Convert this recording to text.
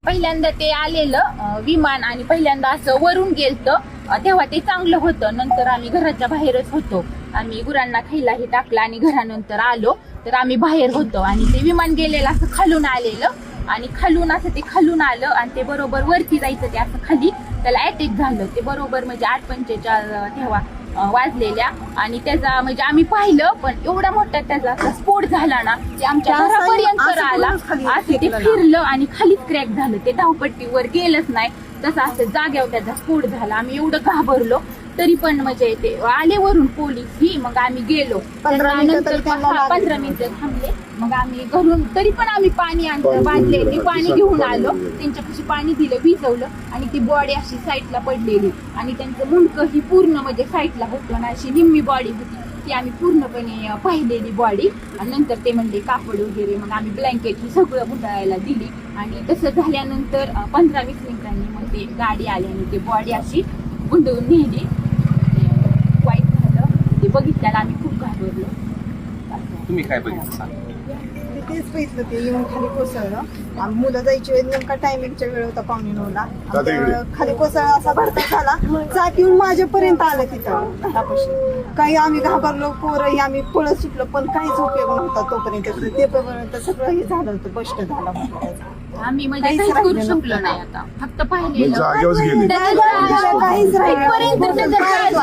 पहिल्यांदा ते आलेलं विमान आणि पहिल्यांदा असं वरून गेलतं तेव्हा ते चांगलं होतं. नंतर आम्ही घराच्या बाहेरच होतो. आम्ही गुरांना खायलाही टाकलं आणि घरानंतर आलो तर आम्ही बाहेर होतो आणि ते विमान गेलेलं असं खालून आलेलं आणि खालून असं ते खालून आलं आणि ते बरोबर वरती जायचं ते असं खाली त्याला अटॅक झालं. ते बरोबर म्हणजे 8:45 तेव्हा वाजलेल्या आणि त्याचा म्हणजे आम्ही पाहिलं पण एवढा मोठा त्याचा स्फोट झाला ना ते आमच्या घरापर्यंत आला. असं ते फिरलं आणि खालीच क्रॅक झालं. ते धावपट्टीवर गेलंच नाही तसं असं जाग्यावर त्याचा स्फोट झाला. आम्ही एवढं घाबरलो तरी पण म्हणजे ते आले वरून पोलीस ही मग आम्ही गेलो. 15 मिनिटं थांबले मग आम्ही घरून तरी पण आम्ही पाणी आणलं बांधले ते पाणी घेऊन आलो. त्यांच्यापाशी पाणी दिलं भिजवलं आणि ती बॉडी अशी साईडला पडलेली आणि त्यांचं मुंडकं ही पूर्ण म्हणजे साईडला होतं ना अशी निम्मी बॉडी होती ती आम्ही पूर्णपणे पाहिलेली बॉडी. आणि नंतर ते म्हणले कापड वगैरे मग आम्ही ब्लँकेट ही सगळं गुंडाळायला दिली आणि तसं झाल्यानंतर 15-20 मिनिटांनी मग ते गाडी आली आणि ते बॉडी अशी गुंडळून नेली. वाईट झालं ते बघितल्याला आम्ही खूप घाबरलो. तुम्ही काय बघितलं? तेच बघितलं ते येऊन खाली कोसळलं. मुलं जायची वेळ नेमका टायमिंगच्या वेळ होता 9:45ला. खाली कोसळला असा भरता झाला चाक येऊन माझ्यापर्यंत आलं तिथं घरापाशी. काही आम्ही घाबरलो पोरही आम्ही पळत सुटलो पण काहीच उपयोग नव्हता तोपर्यंत. ते पर्यंत सगळं हे झालं होतं स्पष्ट झालं होतं. आम्ही म्हणजे काहीच करू शकलो नाही आता फक्त पाहिलेलं जागेवर गेले काहीच राहिलं